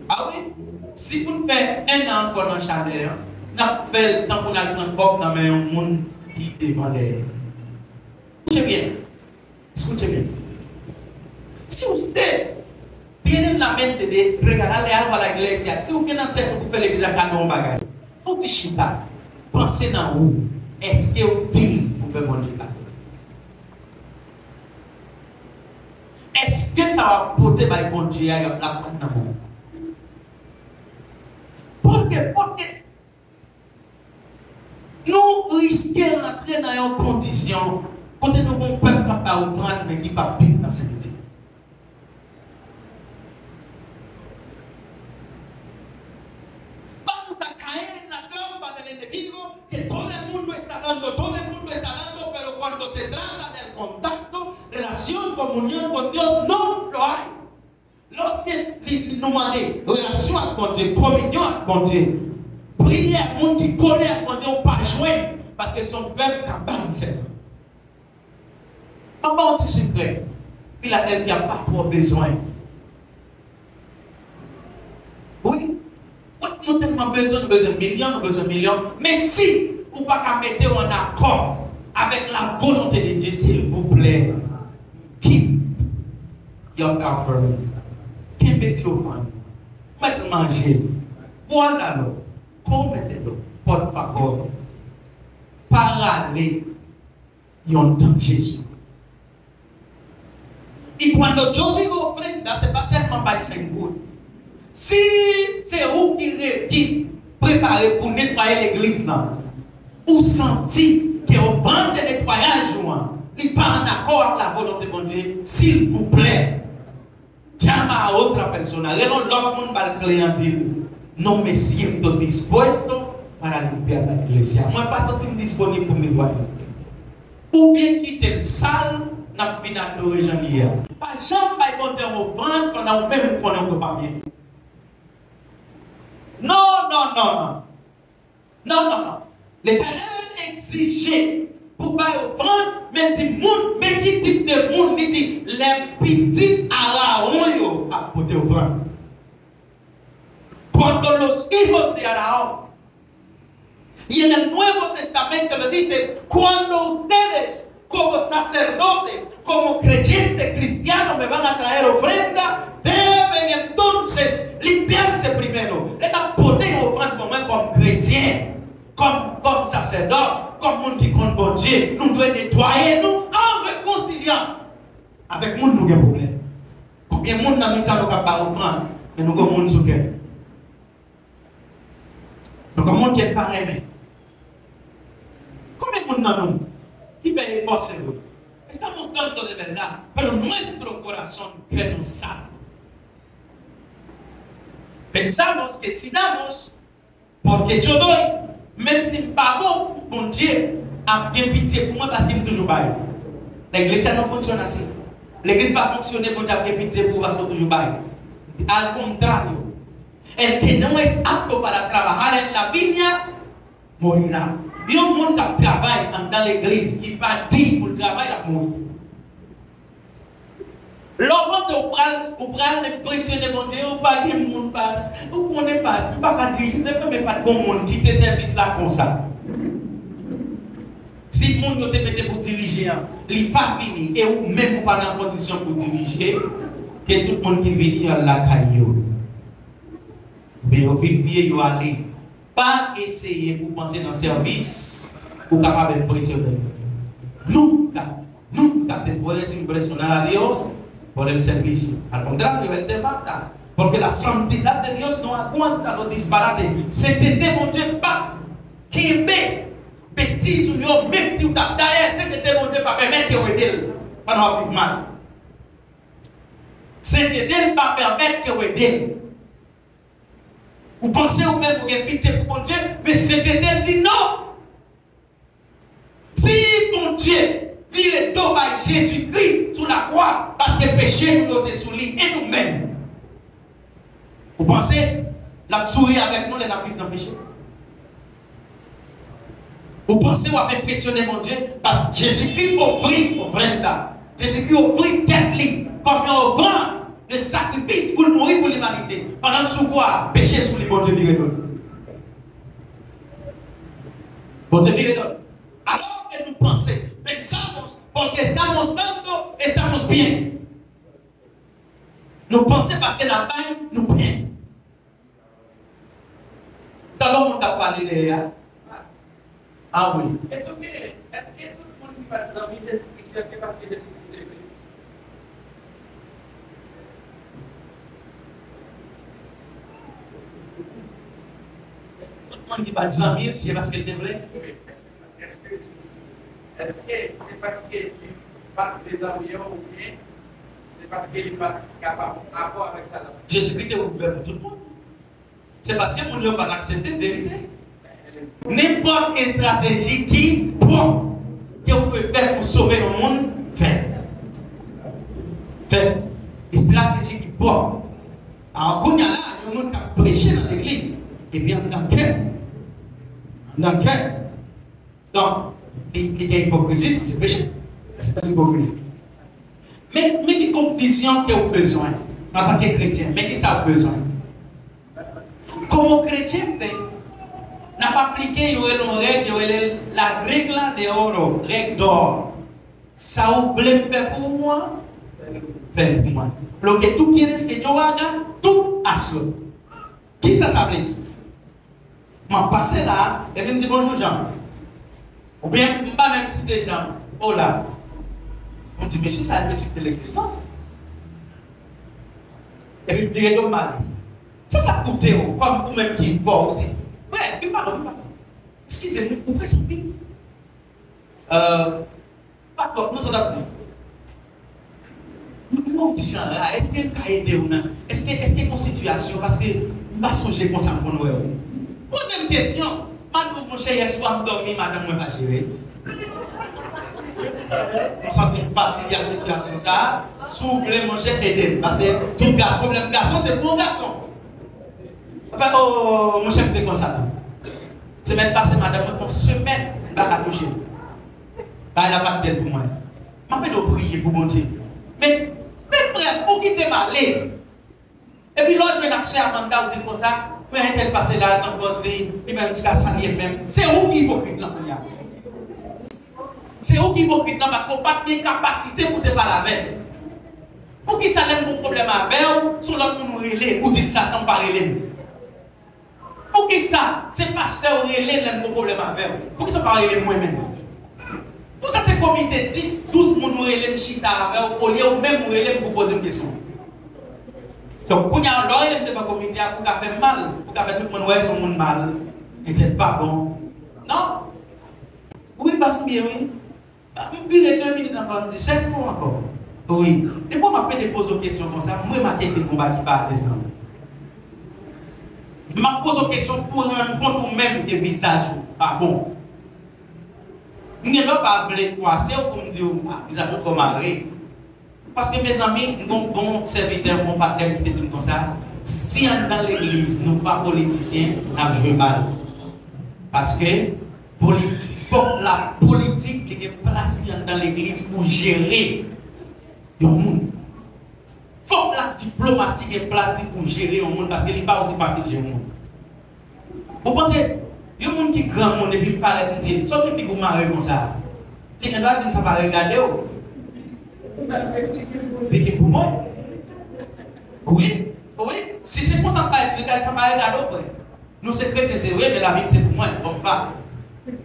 Ah oui? Si vous faites un an encore dans le chaleur, nous fait le temps pour nous prendre dans un monde qui est devant l'air. Écoutez bien. Si vous êtes bien la mente de regalarle algo a la iglesia, si vous avez en tête pour faire l'église à cadeau, bagage. Faut que chita, pensez dans où est-ce que vous dites pour faire bon Dieu? Est-ce que ça va porter par bon Dieu à la place dans vous? Parce que nous risquons d'entrer dans une condition quand nous avons peur qu'on va offrande mais qui ne va pas vivre dans cette idée. Que todo el mundo está dando, pero cuando se trata del contacto, relación, comunión con Dios, no lo hay. Lorsque nous demandons relation avec Dieu, communion avec Dieu, prière, monde qui colle avec Dieu, on ne peut pas joindre parce que son peuple a balancé. On va un petit secret. Philadelphie n'a pas trop besoin. Oui. Nous avons tellement besoin de millions. Mais si vous ne pouvez pas mettre en accord avec la volonté de Dieu, s'il vous plaît, keep your offering. Keep it your fund. Mettez manger. Voilà l'eau. Commettez-le. Por favor. Parlez. Yon temps Jésus. Y cuando yo digo ofrenda, se va a hacer más para 5 gouttes. Si c'est vous qui préparé pour nettoyer l'église là. Ou senti que au vent de nettoyage, il n'est pas en accord avec la volonté de Dieu, s'il vous plaît, llama a otra persona. L'autre monde va le client dire, non me siento dispuesto para limpiar la iglesia. Moi, pas sentir disponible pour nettoyer. Ou bien quitter le salle, n'a pas adorer Jean-Lier. Pas jamais monter au vent pendant même qu'on ne peut pas bien. Non. L'Éternel exigeait pour pas offrande, mais qui type de monde, il dit, les petits Araon à porter offrande. Cuando los hijos de Araón, y en el Nuevo Testamento le dice, cuando ustedes como sacerdotes, como creyentes cristianos me van a traer ofrenda, deben entonces limpiarse primero. Le da porter offrande comme chrétien, comme sacerdote, comme monde qui compte bon Dieu. Nous devons nettoyer nous en réconciliant avec le monde nous avons problème. Combien de monde n'a mis dans le cas offrande, mais nous avons monde sous quel. Nous avons monde qui est pas aimé. Combien de monde n'a nous qui fait efforcer nous? Estamos dando de verdad, pero nuestro corazón queremos sano. Pensamos que si damos, porque yo doy, même si pago, bon Dieu a bien pitié pour moi parce qu'il me toujours bail. L'église non fonctionne ainsi. L'église va fonctionner pour Dieu a bien pitié pour parce qu'il toujours bail. Al contrario, el que no es apto para trabajar en la viña morirá. Il y a un monde qui travaille dans l'église qui va dire pour le travail à mourir. L'homme, c'est au pral l'impressionner mon Dieu, ou pas que le monde passe, ou qu'on ne passe, ou pas qu'à dire, je ne sais pas de bon monde quitte service là comme ça. Si le monde te mette pour diriger, il n'est pas fini, et ou même pas dans la condition pour diriger, que tout le monde qui vient là, caillou. Mais au fil pied, il aller. Pas essayer pour penser dans le service ou capable d'impressionner. Nunca te puedes impresionar a Dios por el servicio. Al contrario, Él te mata. Porque la santidad de Dios no aguanta los disparates. Se te démontre pas qu'il est bêtise ou yo, même si vous t'as d'ailleurs, se te démontre pas permettre que vous aidez pendant vivre mal. Se te pas permettre que vous aidez. Vous pensez ou même vous avez pitié pour mon Dieu, mais c'était dit non. Si mon Dieu vire tout par Jésus-Christ sur la croix, parce que le péché nous a souillé et nous-mêmes, vous pensez la souris avec nous et la vivre dans le péché? Vous pensez vous avez impressionné mon Dieu parce que Jésus-Christ offrit offrenda. Jésus-Christ offrit tête libre comme un offrande. Le sacrifice pour mourir pour l'humanité. Pendant sous quoi péché sous les bon Dieu vire donne. Bon Dieu vire donne. Alors que nous pensons, porque estamos dando, estamos bien. Nous pensons parce que la bain nous bien. Dans le monde a parlé de ça. Ah oui. Est-ce que tout le monde qui va se servir de Jésus-Christ, c'est parce que Jésus-Christ est venu? Qui va dire c'est parce qu'elle devrait. Est-ce que c'est parce qu'il pas des amis ou bien c'est parce qu'il n'est pas capable d'avoir avec ça? Jésus-Christ est ouvert pour tout le monde. C'est parce que mon Dieu n'a pas accepté la vérité. N'importe quelle stratégie qui bon que vous pouvez faire pour sauver le monde, faites. Faites. Une stratégie qui bon. Alors, quand il y a là, il y a un monde qui a prêché dans l'église. Et bien, dans quel? Donc, il y a hypocrisie, c'est péché. C'est pas hypocrisie. Mais quelle conclusion que vous avez besoin en tant que chrétien? Mais qui ça a besoin? Comme chrétien, n'a pas appliqué la règle de oro, règle d'or. Ça vous voulez faire pour moi? Faites pour moi. Lo que tú quieres que yo haga, tú hazlo. Qui ça veut dire? Je passe là et puis je dis bonjour Jean. Ou bien, je ne vais pas même citer Jean. Oh là. On dit, monsieur, ça a été cité l'église, non? Et puis, je dirais, mal. Ça coûte, comme vous-même qui vote. Oui, pardon. Excusez-moi, vous précipitez. Pas trop, nous sommes dit. Mon petit Jean, est-ce que vous avez aidé ou non? Est-ce que c'est une situation? Parce que je ne vais pas songer comme ça pour nous. Posez une question. Madame, mon cher, hier soir, je dormi, madame, je ne vais pas gérer. On sentit fatigué à la situation. Ça, si vous voulez manger, aidez. Parce que tout problème garçon, c'est bon garçon. Enfin, oh, mon cher, je comme ça. Semaine passée, madame, me font semaine, je ne vais pas toucher. Elle n'a pas de tête pour moi. Je vais de prier pour mon Dieu. Mais frère, vous quittez mal. Et puis là, je vais accès à mandat, vous dites comme ça, frère, un tel passé là, dans le boss, il même jusqu'à saluer même. C'est où qui est hypocrite là? C'est où qui est hypocrite là? Parce qu'on n'a pas de capacité pour te parler avec. Pour qui ça l'aime mon problème avec vous, sur l'autre nous relais, ou dites ça sans pas relais. Pour qui ça, c'est pasteur relais l'aime mon problème avec vous. Pour qui ça pas relais moi-même? Pour ça, c'est comité 10, 12 moun relève chita avec au lieu ou même relève pour poser une question. Donc, quand il y a l'oreille de comité, pour qu'à faire mal, pour qu'à faire tout le monde ouais son monde mal, et c'est pas bon. Non? Oui, parce que bien, oui. Je dirais 2 minutes encore, 10 secondes encore. Oui. Et pour m'a poser une question comme ça, moi, je m'ai fait combat qui parle l'instant. Je me pose une question pour rendre compte ou même des visages pas bon. Je ne vais pas vouloir croiser pour me dire que vous avez trop marré. Parce que mes amis, mon bon serviteur, mon partenaire qui te dit comme ça, si on est dans l'église, nous ne sommes pas politiciens, nous avons joué mal. Parce que la politique, il y a place dans l'église pour gérer le monde. Il faut que la diplomatie ait place pour gérer le monde parce qu'il n'est pas aussi facile de gérer le monde. Vous pensez? Il y a des gens qui grand monde et puis parlent pour dire, sauf que vous marrez comme ça. Les gens doivent dire que ça va regarder. Fait pour moi. Oui, oui. Si c'est pour ça que ça va regarder. Nous, c'est chrétiens, c'est vrai, mais la Bible, c'est pour moi. On va.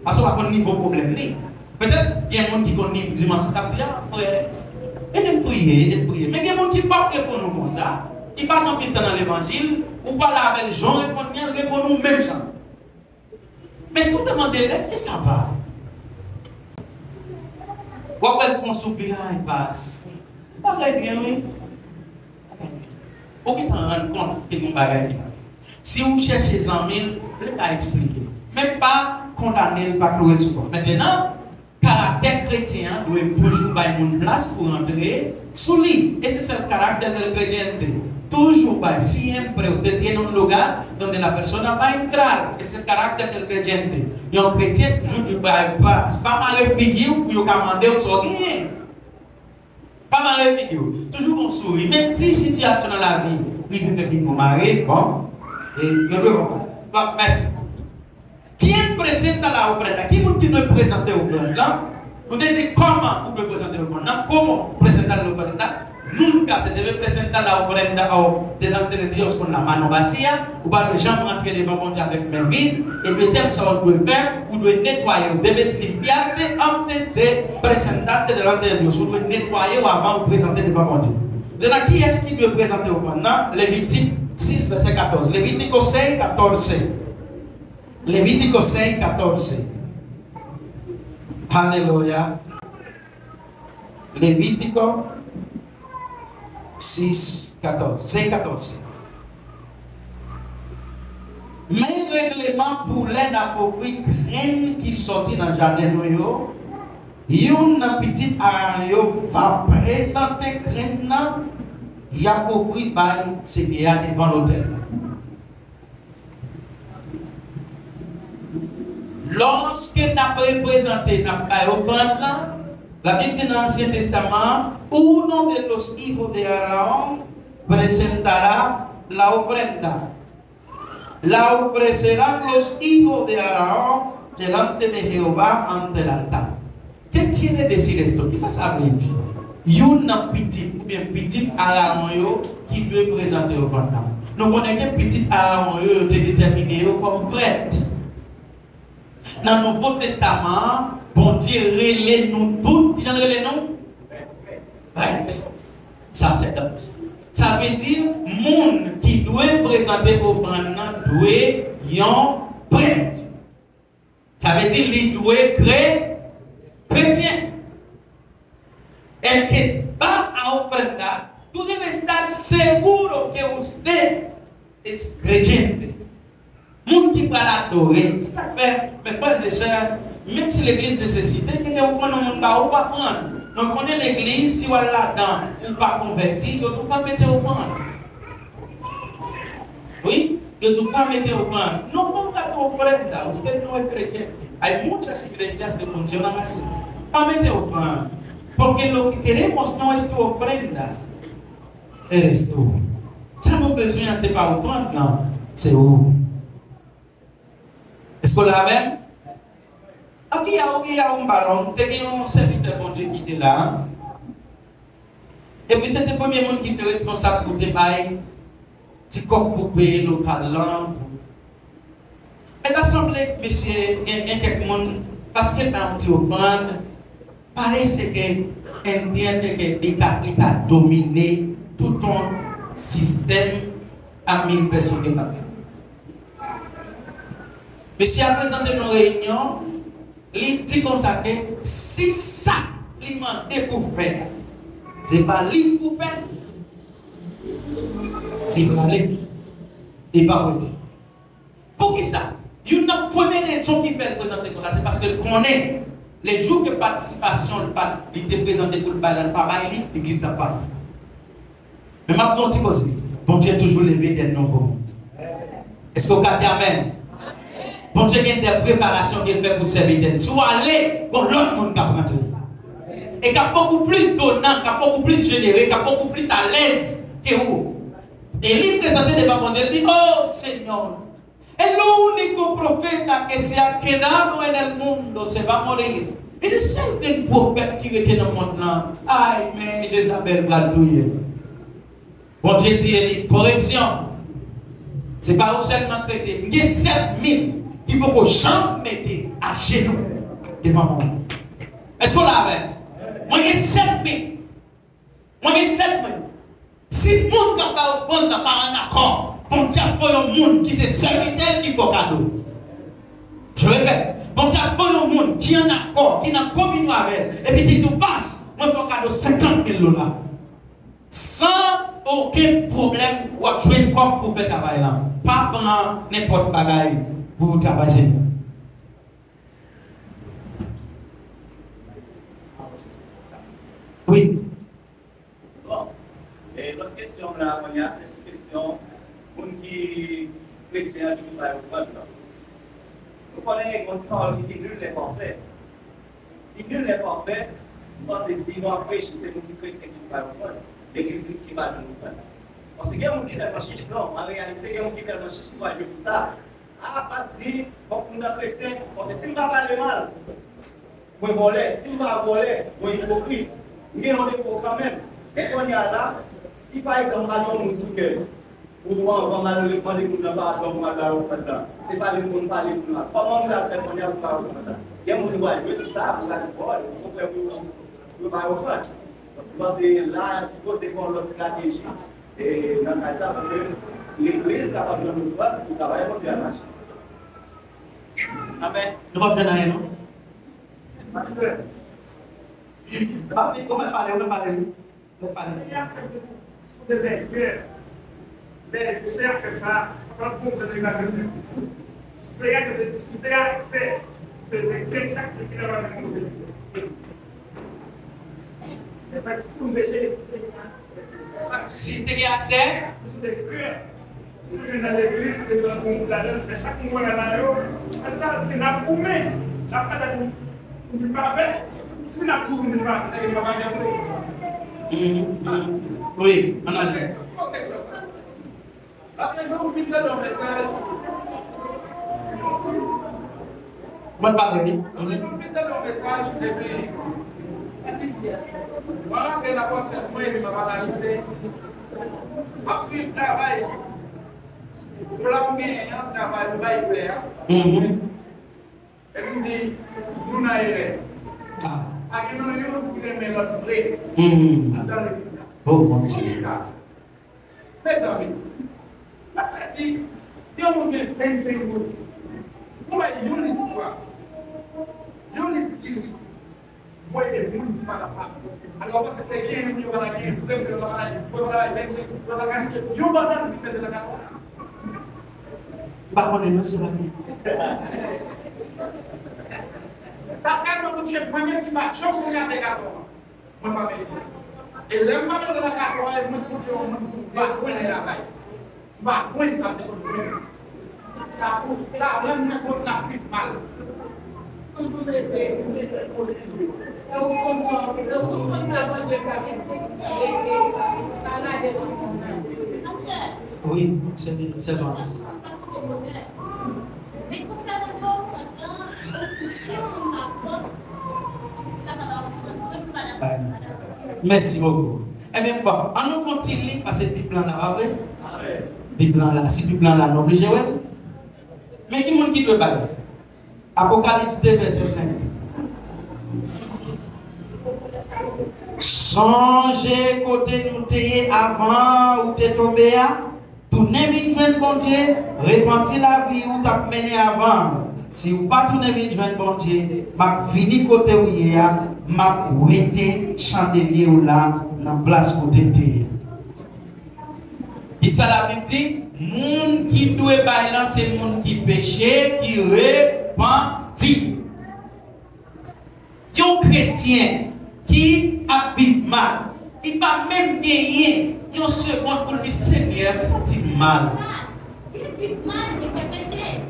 Parce qu'on va avoir un niveau problème. Peut-être qu'il y a des gens qui ont un niveau dimension capitaine. Et de prier. Mais il y a des gens qui ne peuvent pas répondre comme ça. Qui ne parlent pas dans l'évangile. Ou pas là avec les gens, répondent nous même gens. Mais si vous demandez, est-ce que ça va? Ou après, ils font soupir, ils passent. Pas bien, oui. Vous pouvez t'en rendre compte que vous avez. Si vous cherchez les amis, vous pouvez expliquer. Même pas condamner, pas clouer sur quoi. Maintenant, caractère chrétien doit toujours avoir une place pour entrer sous lui. Et c'est le caractère de la chrétienté. Toujours pas, siempre usted tiene un lugar donde la persona va a entrar. Es el carácter del creyente. Y un chrétien toujours ne va pas. Pas mal figure pour y commander au sortir. Pas mal figure. Toujours on sourit. Mais si situation dans la vie, il peut faire vous marier, bon. Et je le vois. Bon, merci. Qui est présent dans la offrande? Qui doit présenter l'offrande là? Vous devez dire comment vous devez présenter l'offrande là? Comment présenter l'offrande là? Nunca se debe presentar la ofrenda delante de Dios con la mano vacía, ou pas de jamais rentrer devant Dieu avec main vide. Et deuxième, ça vous devez faire, vous devez nettoyer, vous devez se limpiarte antes de presentarte delante de Dios. Vous devez nettoyer avant de vous présenter devant Dieu. Maintenant, qui est-ce qui doit présenter l'offrande? Lévitique 6, verset 14. Levítico 6, 14. Levítico 6, 14. Alléluia. Levítico 6, 14. 6, 14. Mais règlement pour l'aide à offrir graine qui sortit dans le jardin noyo, une petite arayo va présenter graine, il a offert par ce qu'il y a devant l'autel. Lorsque tu as présenté ta offrande, la Bible dit dans l'Ancien Testament, uno de los hijos de Aarón presentará la ofrenda. La ofrecerán los hijos de Aarón delante de Jehová ante el altar. ¿Qué quiere decir esto? ¿Qué ça veut dire? Il y a une petite ou bien petite Aarón qui doit présenter l'offrande. Nous connaissons que petite Aarón est déterminée comme prêtre. Dans le Nouveau Testament, bon Dieu relève nous tous. Qui j'en relève nous? Prêtre. Sacerdoce. Ça veut dire, monde qui doit présenter l'offrande doit y en prêtre. Ça veut dire qu'il doit chrétien. El que va a ofrendar, tú debes estar seguro que usted es creyente. Moun qui va l'adorer. C'est ça que fait, mes frères et sœurs, même si l'église nécessite, il y a des gens qui ne vont pas prendre. Donc, on est l'église, si on est là-dedans, ou pas converti, on ne peut pas mettre au prendre. Oui, on ne peut pas mettre au prendre. Non, on ne peut pas offrenda, usted no es creyente. Hay muchas iglesias que funcionan así. Para meter ofrenda. Porque lo que queremos no es tu ofrenda, eres tú. Ça nous besoin, c'est pas offrande, non, c'est où. Est-ce que là même? Ok, il y a un ballon, il y a un serviteur bon Dieu qui était là. Et puis c'était le premier monde qui était responsable pour te bailler, petit coq pour payer local là. Et l'assemblée, monsieur, il y a quelques monde, parce qu'il y a un petit offrande, parece que entiende que il a dominé tout un système à 1000 personnes qui m'appellent. Monsieur a présenté nos réunions, il dit comme ça que si ça, il m'a demandé pour faire, ce n'est pas lui pour faire. Il va aller, il va arrêter. Pour qui ça? Il y a une première raison qui fait présenter comme ça, c'est parce qu'il connaît. Les jours de participation, il était présenté pour le bal, l'église n'a pas. Mais maintenant, on dit bon Dieu a toujours levé des nouveaux mondes. Est-ce que vous avez dit Amen? Bon Dieu a des préparations qu'il fait pour servir. Si vous allez, bon, l'autre monde qui a rentré. Et qui a beaucoup plus donnant, qui a beaucoup plus généreux, qui a beaucoup plus à l'aise que vous. Et il présenté devant mon Dieu, il dit, oh Seigneur, el único profeta que se ha quedado en el mundo se va a morir. Et le seul prophète qui était dans le monde là, aïe, mais Jézabel va le tuer. Bon Dieu dit, il correction. Ce n'est pas seulement prêter. Il y a 7000 qui peuvent jamais mettre à genoux devant moi. Est-ce qu'on l'a avec? Moi, il y a 7000. Moi, il y a 7000. Si le monde n'a pas un accord, bon Dieu a un monde qui se serviteur qui faut cadeau. Je répète, bon Dieu a un monde qui est en accord, qui est en communion avec elle, et puis qui te passe, moi je cadeau 50 000 $. Sans aucun problème, ou à jouer comme pour faire travail là. Pas prendre n'importe bagaille pour vous travailler. Oui. Bon. Et l'autre question là, c'est une question pour qui chrétien qui va au front. Nous connaissons une parole qui dit nul n'est parfait. Si nul n'est parfait, parce que si nous prêchons, c'est nous qui chrétiens qui va au front. L'église qui va nous faire. Parce que il y a des gens qui sont chiches, non. En réalité, il y a des gens qui sont chiches qui vont faire ça. Ah, parce que si on est chrétien, parce que si on ne va pas parler mal, on va voler. Si on va voler, on est hypocrite. Mais on est faux quand même. Et on y a là, si par exemple, on est souquet, ou on va mal demander qu'on n'a pas donc mal là au fait là. C'est pas les gens qui parlent de là. Comment on a fait qu'on y a pas comme ça? Il y a des gens qui vont faire ça pour la parole, pour faire pour pas au fait. Parce que là, je suppose qu'on a l'autre stratégie. Et dans le cas de l'église, ça va nous faire pour travailler pour faire la marche. Amen. Nous ne pouvons pas faire rien, non? Pasteur. Ah oui, on va parler, on va parler. On va parler. C'est ça. Quand vous avez la vérité. C'est assez. C'est chaque qui est dans le monde. Si tu as accès, dans l'église, les gens vont chaque mois là, c'est ça qui n'a pas coupé. Ça n'a pas de parfait. Si on a coupé, on va oui, on a dit. Après, vous finissez le message. Bonne parole. Vous finissez le message et puis. Voilà que la conscience moyenne va analyser. Après le travail, pour l'amener un travail, on va y faire. Et puis dit, nous n'aillons pas. À qui nous nous met notre vrai dans l'église. Oh mon Dieu. C'est ça. Mes amis, parce que si on met 25 jours, on va y aller une fois. Syrie. Moi, les gens qui ne sont pas. Alors, moi, c'est bien, il y a des gens qui sont pas. Par contre, nous, c'est la vie. Ça fait que nous sommes premiers qui marchent, on regarde les cartons. Moi, pas vérifier. Et l'homme pas de la carton, nous continuons à jouer le travail. Va jouer ça. Ça rend notre la vie mal. Comme vous avez expliqué possible. Et vous comprenez ça, votre Oui, c'est bon. Mais concernant Merci beaucoup. Eh bien, bon, on nous faut-il lire parce que le Bible là, pas vrai? Bible là, si Bible là, non obligé, ouais. Mais qui monde qui doit parler? Apocalypse 2, verset 5. Songez côté nous t'ayez avant ou t'es tombé à tourner vite joindre bon Dieu, repentir la vie ou t'as mené avant. Si ou pas tourner vite joindre bon Dieu, m'a fini côté où il y a, m'a ouété chandelier ou là dans place côté t'es. Et ça la Bible dit, monde qui doit bailler c'est le monde qui péche, qui repentit. Un chrétien qui a vécu mal, il va même gagner une seconde pour le Seigneur, ça dit mal. Vivre mal et faire péché.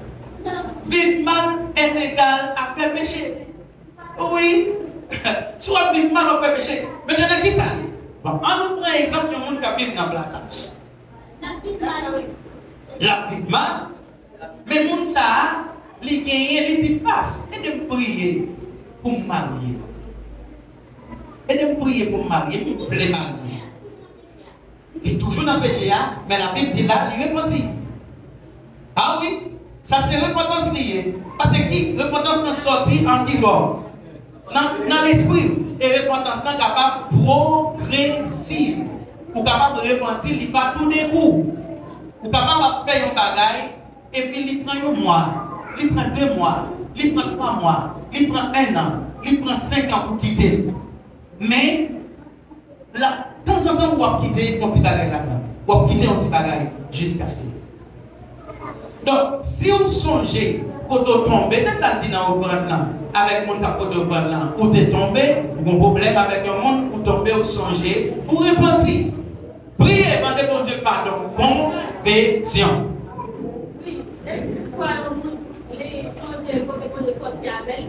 Vivre mal est égal à faire péché. Oui, soit vivre mal ou faire péché. Maintenant, qui ça dit? Bon, on nous prend exemple de monde qui a vécu dans le plaçage. La vivre mal, mais le monde ça, il gagne, il dit passe, et de prier pour me marier. Et de prier pour me marier, je veux marier. Et toujours dans le péché, mais la Bible dit là, il repentit. Ah oui, ça c'est repentance liée. Parce que qui repentance n'est sorti en qui dans l'esprit. Et repentance n'est capable progressive. Ou capable de repentir, il pas tout d'un coup. Ou capable de faire un bagage, et puis il prend un mois, il prend 2 mois, il prend 3 mois, il prend 1 an, il prend 5 ans pour quitter. Mais, là, de temps en temps, on va quitter un petit bagage là-dedans. On va quitter un petit bagage jusqu'à ce que. Donc, si vous songez quand vous tombez, c'est ça le dit dans l'offrande là, avec mon capot de l'offrande là, où tu es tombé, vous avez un problème avec un monde, vous tombez, vous songez, vous repentir. Priez, demandez bon Dieu pardon, confession. Oui, c'est pourquoi les changer pour que les sortir avec.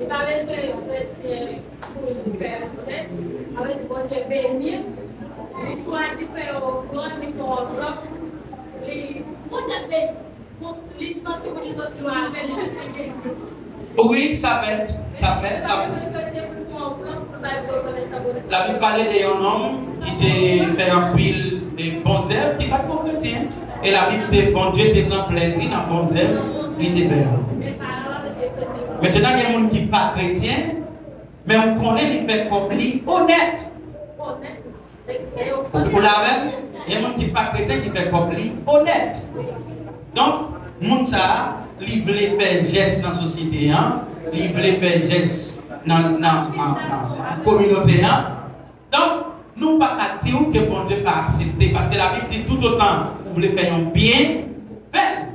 Il va avec le chrétien pour le faire avec bon Dieu bénir. Les choix de faire au grand, ils font au bloc. Les bon Dieu pour les sentir pour les autres avec les. Oui, ça fait. La Bible parlait d'un homme qui était fait un pile de bons œuvres qui n'est pas bon chrétien. Et la Bible dit bon Dieu te prend plaisir dans bons œuvres, il te verra. Maintenant, il y a des gens qui ne sont pas chrétiens, mais on connaît les faits comme lui honnête. Pour la même, il y a des gens qui ne sont pas chrétiens qui font comme lui honnête. Donc, les gens qui veulent faire geste dans la société, ils veulent faire geste dans la communauté. Donc, nous ne pouvons pas dire que bon Dieu pas accepté. Parce que la Bible dit tout autant, vous voulez faire un bien, faites.